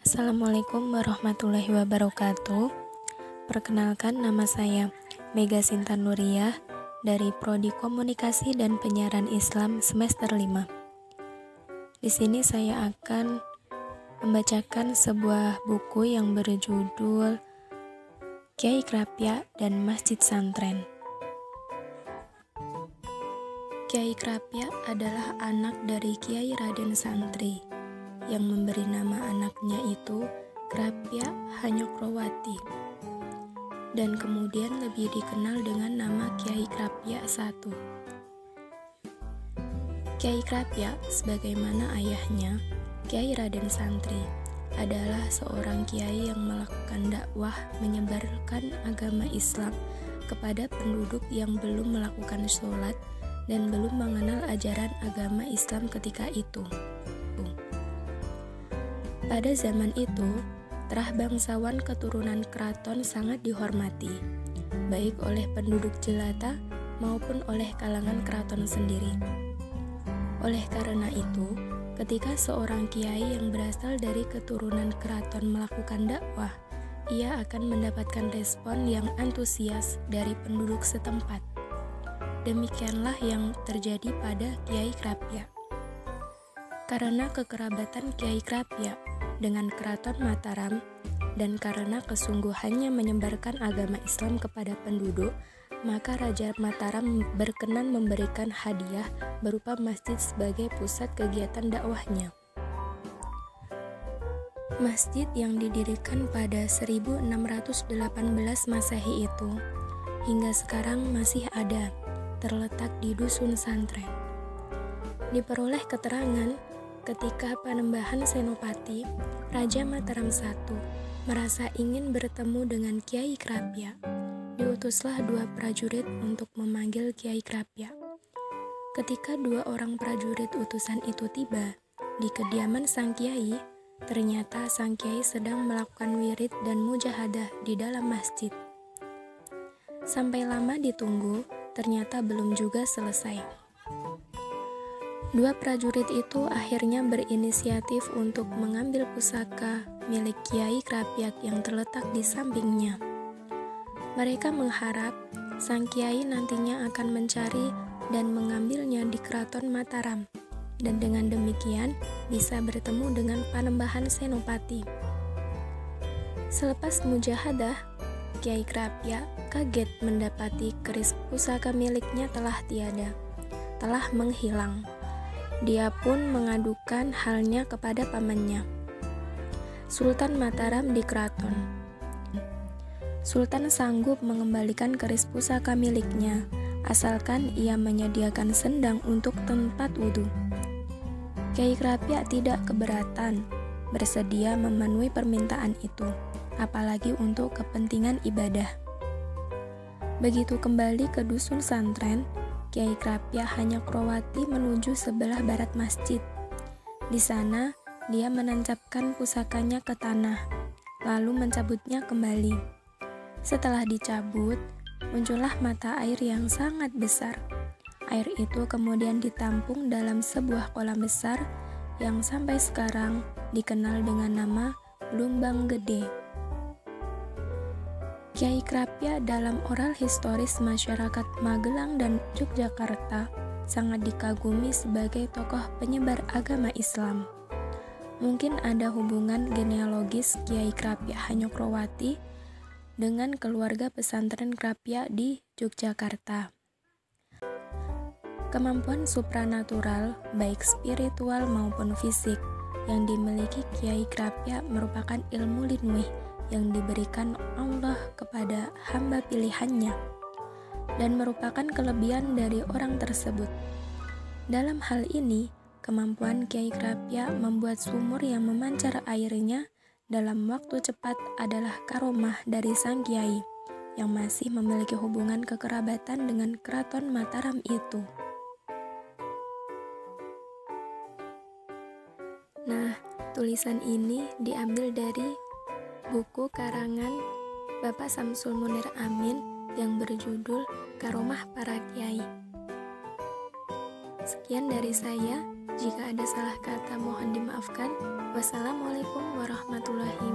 Assalamualaikum warahmatullahi wabarakatuh. Perkenalkan, nama saya Mega Sinta Nuriyah dari Prodi Komunikasi dan Penyiaran Islam semester 5. Di sini saya akan membacakan sebuah buku yang berjudul Kiai Krapyak dan Masjid Santren. Kiai Krapyak adalah anak dari Kiai Raden Santri yang memberi nama anaknya itu Krapyak Hanyokrowati, dan kemudian lebih dikenal dengan nama Kiai Krapyak I. Kiai Krapyak, sebagaimana ayahnya, Kiai Raden Santri, adalah seorang kiai yang melakukan dakwah menyebarkan agama Islam kepada penduduk yang belum melakukan sholat dan belum mengenal ajaran agama Islam ketika itu. Pada zaman itu, terah bangsawan keturunan keraton sangat dihormati, baik oleh penduduk jelata maupun oleh kalangan keraton sendiri. Oleh karena itu, ketika seorang kiai yang berasal dari keturunan keraton melakukan dakwah, ia akan mendapatkan respon yang antusias dari penduduk setempat. Demikianlah yang terjadi pada Kiai Krapyak. Karena kekerabatan Kiai Krapyak dengan Keraton Mataram dan karena kesungguhannya menyebarkan agama Islam kepada penduduk, maka Raja Mataram berkenan memberikan hadiah berupa masjid sebagai pusat kegiatan dakwahnya. Masjid yang didirikan pada 1618 Masehi itu hingga sekarang masih ada, terletak di Dusun Santren. Diperoleh keterangan ketika Panembahan Senopati, Raja Mataram I merasa ingin bertemu dengan Kiai Krapyak, diutuslah 2 prajurit untuk memanggil Kiai Krapyak. Ketika 2 orang prajurit utusan itu tiba di kediaman sang kiai, ternyata sang kiai sedang melakukan wirid dan mujahadah di dalam masjid. Sampai lama ditunggu, ternyata belum juga selesai. 2 prajurit itu akhirnya berinisiatif untuk mengambil pusaka milik Kiai Krapyak yang terletak di sampingnya. Mereka mengharap sang kiai nantinya akan mencari dan mengambilnya di Keraton Mataram, dan dengan demikian bisa bertemu dengan Panembahan Senopati. Selepas mujahadah, Kiai Krapyak kaget mendapati keris pusaka miliknya telah tiada, telah menghilang. Dia pun mengadukan halnya kepada pamannya, Sultan Mataram di keraton. Sultan sanggup mengembalikan keris pusaka miliknya, asalkan ia menyediakan sendang untuk tempat wudhu. Kiai Krapyak tidak keberatan, bersedia memenuhi permintaan itu, apalagi untuk kepentingan ibadah. Begitu kembali ke Dusun Santren, Kiai Krapyak Hanyokrowati menuju sebelah barat masjid. Di sana, dia menancapkan pusakanya ke tanah, lalu mencabutnya kembali. Setelah dicabut, muncullah mata air yang sangat besar. Air itu kemudian ditampung dalam sebuah kolam besar yang sampai sekarang dikenal dengan nama Lumbang Gede. Kiai Krapyak dalam oral historis masyarakat Magelang dan Yogyakarta sangat dikagumi sebagai tokoh penyebar agama Islam. Mungkin ada hubungan genealogis Kiai Krapyak Hanyokrowati dengan keluarga pesantren Krapyak di Yogyakarta. Kemampuan supranatural, baik spiritual maupun fisik, yang dimiliki Kiai Krapyak merupakan ilmu linwih yang diberikan Allah kepada hamba pilihannya dan merupakan kelebihan dari orang tersebut. Dalam hal ini, kemampuan Kiai Krapyak membuat sumur yang memancar airnya dalam waktu cepat adalah karomah dari sang kiai yang masih memiliki hubungan kekerabatan dengan Keraton Mataram itu. Nah, tulisan ini diambil dari buku karangan Bapak Samsul Munir Amin yang berjudul Karomah Para Kiai. Sekian dari saya. Jika ada salah kata mohon dimaafkan. Wassalamualaikum warahmatullahi